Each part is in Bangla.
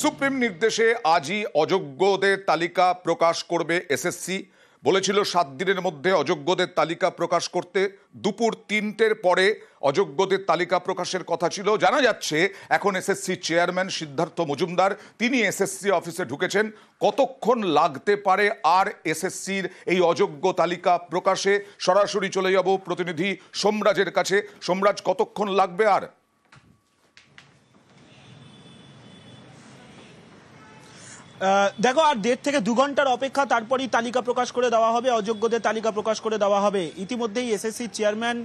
সুপ্রিম নির্দেশে আজই অযোগ্যদের তালিকা প্রকাশ করবে এসএসসি। বলেছিল 7 দিনের মধ্যে অযোগ্যদের তালিকা প্রকাশ করতে। দুপুর 3টের পরে অযোগ্যদের তালিকা প্রকাশের কথা ছিল। জানা যাচ্ছে এখন এসএসসি চেয়ারম্যান সিদ্ধার্থ মজুমদার তিনি এসএসসি অফিসে ঢুকেছেন। কতক্ষণ লাগতে পারে আর এসএসসির এই অযোগ্য তালিকা প্রকাশে? সরাসরি চলে যাব প্রতিনিধি সোমরাজের কাছে। সোমরাজ, কতক্ষণ লাগবে আর? দেখো, আর 1.5 থেকে 2 ঘন্টার অপেক্ষা, তারপরই তালিকা প্রকাশ করে দেওয়া হবে, অযোগ্যদের তালিকা প্রকাশ করে দেওয়া হবে। ইতিমধ্যেই এসএসসি চেয়ারম্যান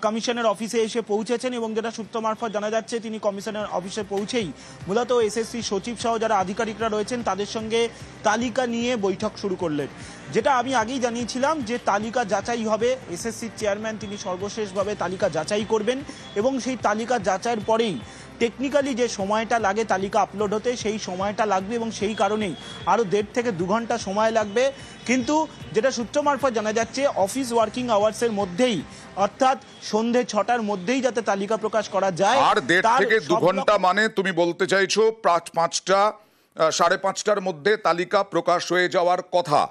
কমিশনের অফিসে এসে পৌঁছেছেন এবং যেটা সূত্র মারফত জানা যাচ্ছে তিনি কমিশনের অফিসে পৌঁছেই মূলত এসএসসি সচিব সহ যারা আধিকারিকরা রয়েছেন তাদের সঙ্গে তালিকা নিয়ে বৈঠক শুরু করলেন। যেটা আমি আগেই জানিয়েছিলাম যে তালিকা যাচাই হবে, এসএসসি চেয়ারম্যান তিনি সর্বশেষভাবে তালিকা যাচাই করবেন এবং সেই তালিকা যাচাইয়ের পরেই টেকনিক্যালি যে সময়টা লাগে তালিকা আপলোড হতে সেই সময়টা লাগবে এবং সেই কারণেই আরও 1.5 থেকে 2 ঘন্টা সময় লাগবে। কিন্তু যেটা সূত্র মারফত জানা যাচ্ছে অফিস ওয়ার্কিং আওয়ার্সের মধ্যেই, অর্থাৎ সন্ধে 6টার মধ্যেই যাতে তালিকা প্রকাশ করা যায়। আর 1.5 থেকে 2 ঘন্টা মানে তুমি বলতে চাইছো 5টা 5:30টার মধ্যে তালিকা প্রকাশ হয়ে যাওয়ার কথা।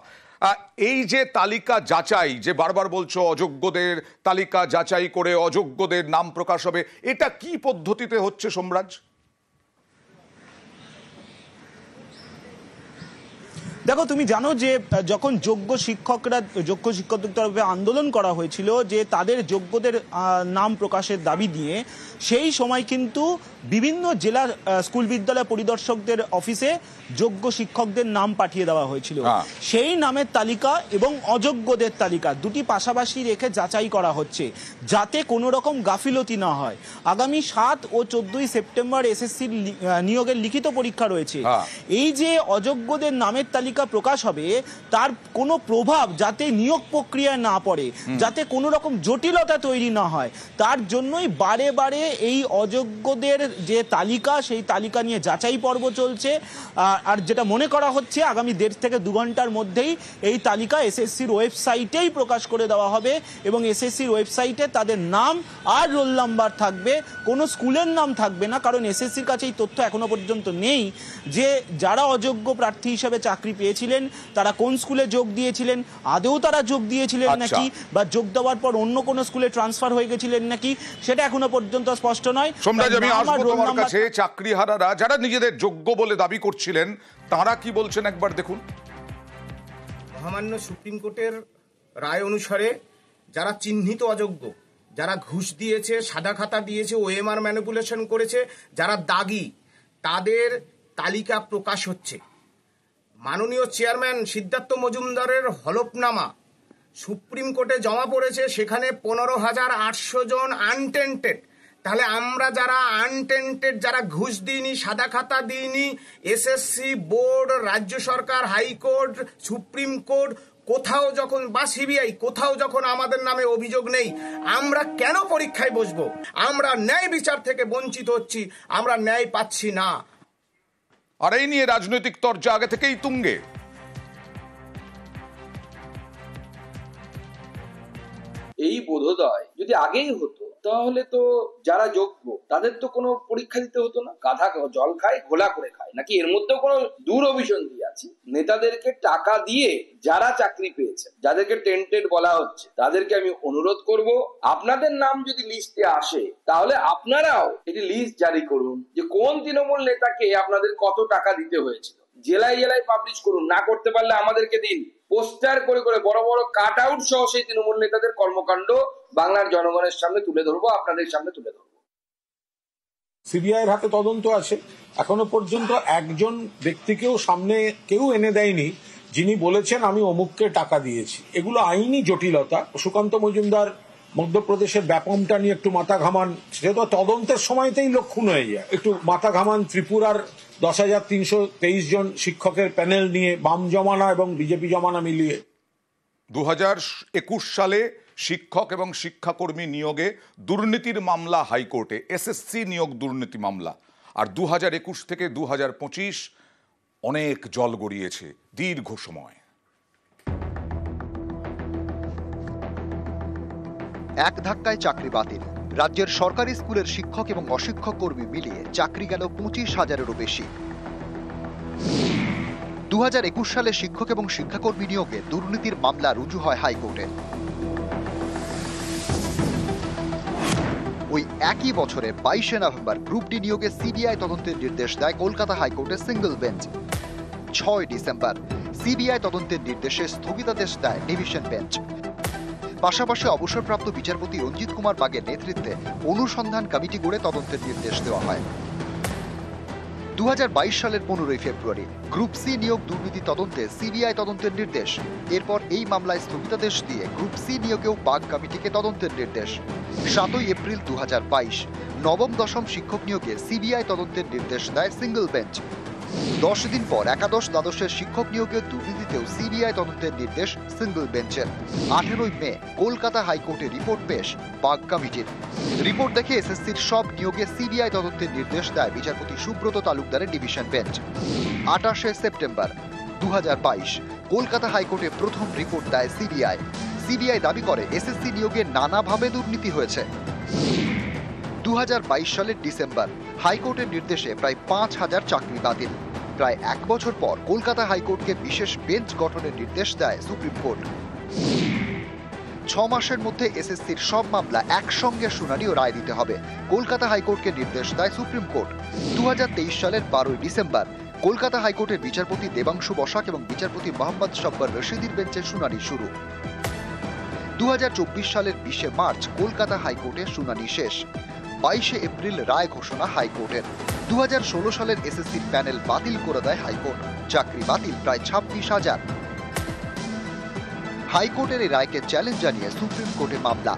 এই যে তালিকা যাচাই, যে বারবার বলছো অযোগ্যদের তালিকা যাচাই করে অযোগ্যদের নাম প্রকাশ হবে, এটা কি পদ্ধতিতে হচ্ছে সোমরাজ? দেখো, তুমি জানো যে যখন যোগ্য শিক্ষকদের তরফে আন্দোলন করা হয়েছিল যে তাদের যোগ্যদের নাম প্রকাশের দাবি নিয়ে, সেই সময় কিন্তু বিভিন্ন জেলা স্কুল বিদ্যালয় পরিদর্শকদের অফিসে যোগ্য শিক্ষকদের নাম পাঠিয়ে দেওয়া হয়েছিল। সেই নামের তালিকা এবং অযোগ্যদের তালিকা দুটি পাশাপাশি রেখে যাচাই করা হচ্ছে যাতে কোনো রকম গাফিলতি না হয়। আগামী 7 ও 14ই সেপ্টেম্বর এসএসসির নিয়োগের লিখিত পরীক্ষা রয়েছে। এই যে অযোগ্যদের নামের তালিকা প্রকাশ হবে তার কোনো প্রভাব যাতে নিয়োগ প্রক্রিয়ায় না পড়ে, যাতে কোনো রকম জটিলতা তৈরি না হয়, তার জন্যই বারে বারে এই অযোগ্যদের যে তালিকা সেই তালিকা নিয়ে যাচাই পর্ব চলছে। আর যেটা মনে করা হচ্ছে আগামী 1.5 থেকে 2 ঘন্টার মধ্যেই এই তালিকা এসএসসির ওয়েবসাইটেই প্রকাশ করে দেওয়া হবে এবং এসএসসির ওয়েবসাইটে তাদের নাম আর রোল নাম্বার থাকবে, কোনো স্কুলের নাম থাকবে না। কারণ এসএসসির কাছে এই তথ্য এখনো পর্যন্ত নেই যে যারা অযোগ্য প্রার্থী হিসেবে চাকরি পেয়েছিলেন তারা কোন স্কুলে যোগ দিয়েছিলেন, আদৌ তারা যোগ দিয়েছিলেন নাকি, বা যোগ দেওয়ার পর অন্য কোনো স্কুলে ট্রান্সফার হয়ে গেছিলেন নাকি, সেটা এখনো পর্যন্ত স্পষ্ট নয়। সোমরাজ, আমি আসবো তোমার কাছে। চাকরিহারারা যারা নিজেদের যোগ্য বলে দাবি করছিলেন তারা কি বলছেন একবার দেখুন। মহামান্য সুপ্রিম কোর্টের রায় অনুসারে যারা চিহ্নিত অযোগ্য, যারা ঘুষ দিয়েছে, সাদা খাতা দিয়েছে, ওএমআর ম্যানিপুলেশন করেছে, যারা দাগি, তাদের তালিকা প্রকাশ হচ্ছে। মাননীয় চেয়ারম্যান সিদ্ধার্থ মজুমদারের হলফনামা সুপ্রিম কোর্টে জমা পড়েছে, সেখানে 15,800 জন আনটেন্টেড। তাহলে আমরা যারা আনটেন্টেড, যারা ঘুষ দিইনি, সাদা খাতা দিইনি, এসএসসি বোর্ড, রাজ্য সরকার, হাইকোর্ট, সুপ্রিম কোর্ট কোথাও যখন, বা সিবিআই কোথাও যখন আমাদের নামে অভিযোগ নেই, আমরা কেন পরীক্ষায় বসবো? আমরা ন্যায় বিচার থেকে বঞ্চিত হচ্ছি, আমরা ন্যায় পাচ্ছি না। আর এই নিয়ে রাজনৈতিক তরজা আগে থেকেই তুঙ্গে। এই বোধোদয় যদি আগেই হতো তাহলে তো যারা যোগ্য তাদের তো কোনো পরীক্ষা দিতে হতো না। গাধা জল খায় ঘোলা করে খায় নাকি, এর মধ্যে কোনো দূরভিসন্ধি আছে? নেতাদেরকে টাকা দিয়ে যারা চাকরি পেয়েছে, যাদেরকে টেন্টেড বলা হচ্ছে, তাদেরকে আমি অনুরোধ করব আপনাদের নাম যদি লিস্টে আসে তাহলে আপনারাও এটি লিস্ট জারি করুন যে কোন তৃণমূল নেতাকে আপনাদের কত টাকা দিতে হয়েছিল। জেলায় জেলায় পাবলিশ করুন, না করতে পারলে আমাদেরকে দিন। পোস্টার করে করে বড় বড় কাট আউট সহ সেই তৃণমূল নেতাদের কর্মকাণ্ড বাংলার জনগণের সামনে তুলে ধরবো, আপনাদের সামনে তুলে ধরবো। সিবিআইয়ের হাতে তদন্ত আছে, এখনো পর্যন্ত একজন ব্যক্তিকেও সামনে কেউ এনে দেয়নি যিনি বলেছেন আমি অমুককে টাকা দিয়েছি। এগুলো আইনি জটিলতা। সুকান্ত মজুমদার মধ্যপ্রদেশের ব্যাপমটা নিয়ে একটু মাথা ঘামান, সেটা তো তদন্তের সময়তেই লক্ষণ হয়ে যায়। একটু মাথা ঘামান ত্রিপুরার 10,323 জন শিক্ষকের প্যানেল নিয়ে, বাম জমানা এবং বিজেপি জমানা মিলিয়ে। 2021 সালে শিক্ষক এবং শিক্ষাকর্মী নিয়োগে দুর্নীতির মামলা হাইকোর্টে, এসএসসি নিয়োগ দুর্নীতি মামলা। আর 2021 থেকে 2025 অনেক জল গড়িয়েছে, দীর্ঘ সময়। এক ধাক্কায় চাকরি বাতিল। রাজ্যের সরকারি স্কুলের শিক্ষক এবং অশিক্ষক কর্মী মিলিয়ে চাকরি গেল 25,000-এরও বেশি। 2021 সালে শিক্ষক এবং শিক্ষাকর্মী নিয়োগে দুর্নীতির মামলা রুজু হয় হাইকোর্টে। ওই একই বছরের 22শে নভেম্বর গ্রুপ ডি নিয়োগে সিবিআই তদন্তের নির্দেশ দেয় কলকাতা হাইকোর্টের সিঙ্গল বেঞ্চ। 6 ডিসেম্বর সিবিআই তদন্তের নির্দেশে স্থগিতাদেশ দেয় ডিভিশন বেঞ্চ। পাশাপাশি অবসরপ্রাপ্ত বিচারপতি রঞ্জিত কুমার বাগের নেতৃত্বে অনুসন্ধান কমিটি গড়ে তদন্তের নির্দেশ দেওয়া হয়। 2022 সালের 15 ফেব্রুয়ারি গ্রুপ সি নিয়োগ দুর্নীতি তদন্তে সিবিআই তদন্তের নির্দেশ। এরপর এই মামলায় স্থগিতাদেশ দিয়ে গ্রুপ সি নিয়োগেও বাগ কমিটিকে তদন্তের নির্দেশ। 7 এপ্রিল 2022 নবম দশম শিক্ষক নিয়োগে সিবিআই তদন্তের নির্দেশ দেয় সিঙ্গল বেঞ্চ। 10 দিন পর একাদশ দ্বাদশের শিক্ষক নিয়োগের দুর্নীতিতেও সিবিআই তদন্তের নির্দেশ সিঙ্গল বেঞ্চের। 18 মে কলকাতা হাইকোর্টে রিপোর্ট পেশ বাগ কমিটির। রিপোর্ট দেখে এসএসসির সব নিয়োগে সিবিআই তদন্তের নির্দেশ দেয় বিচারপতি সুব্রত তালুকদারের ডিভিশন বেঞ্চ। 28 সেপ্টেম্বর 2022 কলকাতা হাইকোর্টে প্রথম রিপোর্ট দেয় সিবিআই। সিবিআই দাবি করে এসএসসি নিয়োগে নানাভাবে দুর্নীতি হয়েছে। 2022 সালের ডিসেম্বর হাইকোর্টের নির্দেশে প্রায় 5000 চাকরি বাতিল। প্রায় 1 বছর পর কলকাতা হাইকোর্টকে বিশেষ বেঞ্চ গঠনের নির্দেশ দেয় সুপ্রিম কোর্ট। 6 মাসের মধ্যে এসএসসির সব মামলা একসঙ্গে শুনানি ও রায় দিতে হবে কলকাতা হাইকোর্টকে নির্দেশ দেয় সুপ্রিম কোর্ট। 2023 সালের 12 ডিসেম্বর কলকাতা হাইকোর্টের বিচারপতি দেবাংশু বসাক এবং বিচারপতি মোহাম্মদ সব্বর রশিদির বেঞ্চের শুনানি শুরু। 2024 সালের 20 মার্চ কলকাতা হাইকোর্টে শুনানি শেষ। 22 এপ্রিল রায় ঘোষণা হাইকোর্টের। 2016 সালের এসএসসির প্যানেল বাতিল করে দেয় হাইকোর্ট। চাকরি বাতিল প্রায় 26,000। হাইকোর্টের এই রায়কে চ্যালেঞ্জ জানিয়ে সুপ্রিম কোর্টে মামলা।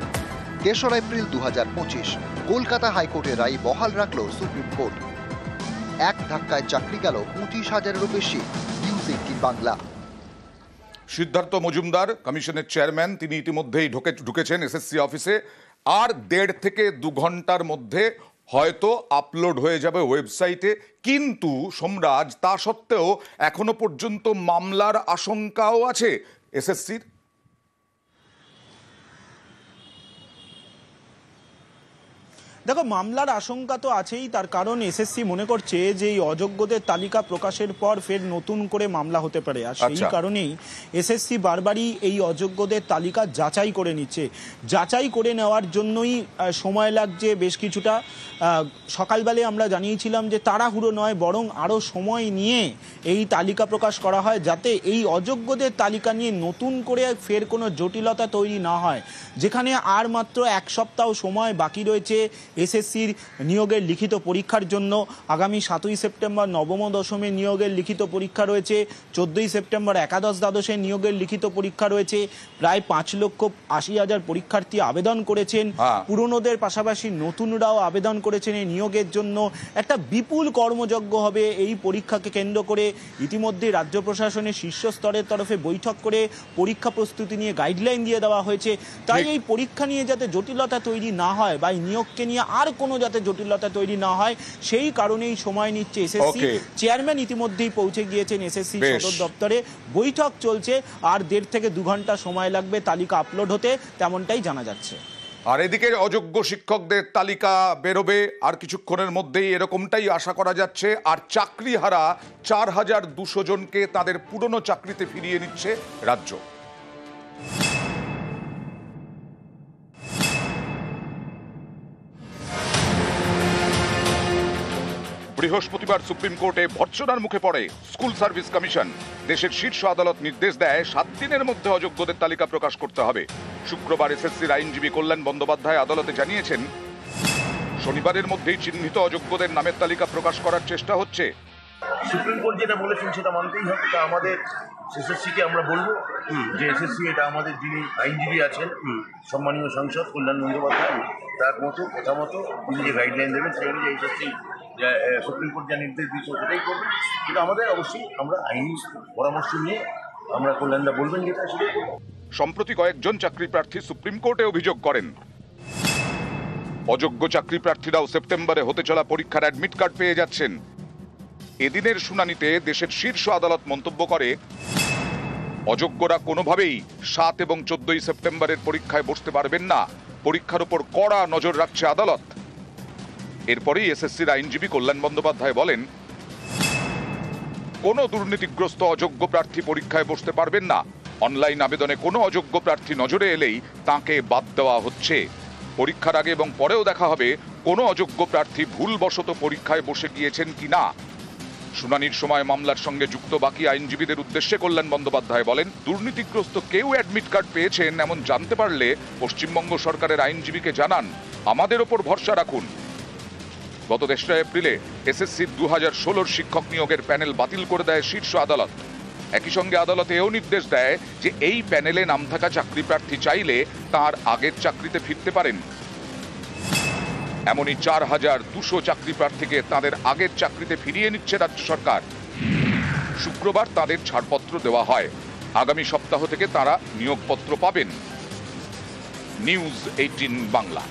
3 এপ্রিল 2025 কলকাতা হাইকোর্টের রায় বহাল রাখল সুপ্রিম কোর্ট। এক ধাক্কায় চাকরি গেল 25,000-এরও বেশি। নিউজ 18 বাংলা। সিদ্ধার্থ মজুমদার কমিশনের চেয়ারম্যান, তিনি ইতিমধ্যেই ঢুকেছেন এসএসসি অফিসে। আর 1.5 থেকে 2 ঘন্টার মধ্যে হয়তো আপলোড হয়ে যাবে ওয়েবসাইটে। কিন্তু সোমরাজ, তা সত্ত্বেও এখনো পর্যন্ত মামলার আশঙ্কাও আছে এসএসসির। দেখো, মামলার আশঙ্কা তো আছেই, তার কারণ এসএসসি মনে করছে যে এই অযোগ্যদের তালিকা প্রকাশের পর ফের নতুন করে মামলা হতে পারে। আর সেই কারণেই এসএসসি বারবারই এই অযোগ্যদের তালিকা যাচাই করে নিচ্ছে। যাচাই করে নেওয়ার জন্যই সময় লাগছে বেশ কিছুটা। সকালবেলায় আমরা জানিয়েছিলাম যে তাড়াহুড়ো নয়, বরং আরও সময় নিয়ে এই তালিকা প্রকাশ করা হয়, যাতে এই অযোগ্যদের তালিকা নিয়ে নতুন করে ফের কোনো জটিলতা তৈরি না হয়। যেখানে আর মাত্র 1 সপ্তাহ সময় বাকি রয়েছে এসএসসির নিয়োগের লিখিত পরীক্ষার জন্য। আগামী 7 সেপ্টেম্বর নবম ও দশমের নিয়োগের লিখিত পরীক্ষা রয়েছে। 14 সেপ্টেম্বর একাদশ দ্বাদশের নিয়োগের লিখিত পরীক্ষা রয়েছে। প্রায় 5,80,000 পরীক্ষার্থী আবেদন করেছেন। পুরনোদের পাশাপাশি নতুনরাও আবেদন করেছেন এই নিয়োগের জন্য। একটা বিপুল কর্মযজ্ঞ হবে এই পরীক্ষাকে কেন্দ্র করে। ইতিমধ্যে রাজ্য প্রশাসনের শীর্ষ স্তরের তরফে বৈঠক করে পরীক্ষা প্রস্তুতি নিয়ে গাইডলাইন দিয়ে দেওয়া হয়েছে। তাই এই পরীক্ষা নিয়ে যাতে জটিলতা তৈরি না হয় বা এই নিয়োগকে নিয়ে আর কোনো যাতে জটিলতা তৈরি না হয়, সেই কারণেই সময় নিচ্ছে এসএসসি। চেয়ারম্যান ইতিমধ্যেই পৌঁছে গিয়েছেন এসএসসি সদর দপ্তরে। বৈঠক চলছে, আর 1.5 থেকে 2 ঘন্টা সময় লাগবে তালিকা আপলোড হতে, তেমনটাই জানা যাচ্ছে। আর এদিকে অযোগ্য শিক্ষকদের তালিকা বেরোবে আর কিছুক্ষণের মধ্যেই, এরকমটাই আশা করা যাচ্ছে। আর চাকরিহারা 4,200 জনকে তাদের পুরনো চাকরিতে ফিরিয়ে নিচ্ছে রাজ্য। বৃহস্পতিবার সুপ্রিম কোর্টে ভর্ৎসনার মুখে পড়ে স্কুল সার্ভিস কমিশন। দেশের শীর্ষ আদালত নির্দেশ দেয় 7 দিনের মধ্যে অযোগ্যদের তালিকা প্রকাশ করতে হবে। শুক্রবার এসএসসির আইনজীবী কল্যাণ বন্দ্যোপাধ্যায় আদালতে জানিয়েছেন, শনিবারের মধ্যেই চিহ্নিত অযোগ্যদের নামের তালিকা প্রকাশ করার চেষ্টা হচ্ছে। সুপ্রিম কোর্ট যেটা বলেছেন সেটা মানতেই হবে। তা আমাদের এসএসসিকে আমরা বলবো যে এসএসসি, এটা আমাদের যিনি আইনজীবী আছেন সম্মানীয় সাংসদ কল্যাণ বন্দ্যোপাধ্যায়, তার মতো কথা মতো তিনি যে গাইডলাইন দেবেন সেই অনুযায়ী এসএসসি সুপ্রিম কোর্ট যা নির্দেশ দিয়েছে সেটাই করবে। কিন্তু আমাদের অবশ্যই আমরা আইনি পরামর্শ নিয়ে আমরা কল্যাণদা বলবেন যেটা সেটাই করবো। সম্প্রতি কয়েকজন চাকরি প্রার্থী সুপ্রিম কোর্টে অভিযোগ করেন, অযোগ্য চাকরি প্রার্থীরাও সেপ্টেম্বরে হতে চলা পরীক্ষার অ্যাডমিট কার্ড পেয়ে যাচ্ছেন। এদিনের শুনানিতে দেশের শীর্ষ আদালত মন্তব্য করে, অযোগ্যরা কোনোভাবেই 7 এবং 14 সেপ্টেম্বরের পরীক্ষায় বসতে পারবেন না। পরীক্ষার উপর কড়া নজর রাখছে আদালত। এরপরেই এসএসসির আইনজীবী কল্যাণ বন্দ্যোপাধ্যায় বলেন, কোনো দুর্নীতিগ্রস্ত অযোগ্য প্রার্থী পরীক্ষায় বসতে পারবেন না। অনলাইন আবেদনে কোনো অযোগ্য প্রার্থী নজরে এলেই তাকে বাদ দেওয়া হচ্ছে। পরীক্ষার আগে এবং পরেও দেখা হবে কোনো অযোগ্য প্রার্থী ভুলবশত পরীক্ষায় বসে গিয়েছেন কিনা। শুনানির সময় মামলার সঙ্গে যুক্ত বাকি আইনজীবীদের উদ্দেশ্যে কল্যাণ বন্দ্যোপাধ্যায় বলেন, দুর্নীতিগ্রস্ত কেউ অ্যাডমিট কার্ড পেয়েছেন এমন জানতে পারলে পশ্চিমবঙ্গ সরকারের আইনজীবীকে জানান, আমাদের ওপর ভরসা রাখুন। গত 3 এপ্রিলে এসএসসি 2016 শিক্ষক নিয়োগের প্যানেল বাতিল করে দেয় শীর্ষ আদালত। একই সঙ্গে আদালত এও নির্দেশ দেয় যে এই প্যানেলে নাম থাকা চাকরি প্রার্থী চাইলে তার আগের চাকরিতে ফিরতে পারেন। এমনই 4200 চাকরি প্রার্থীকে তাদের আগের চাকরিতে ফিরিয়ে নিচ্ছে রাজ্য সরকার। শুক্রবার তাদের ছাড়পত্র দেওয়া হয়। আগামী সপ্তাহ থেকে তারা নিয়োগপত্র পাবেন। নিউজ 18 বাংলা।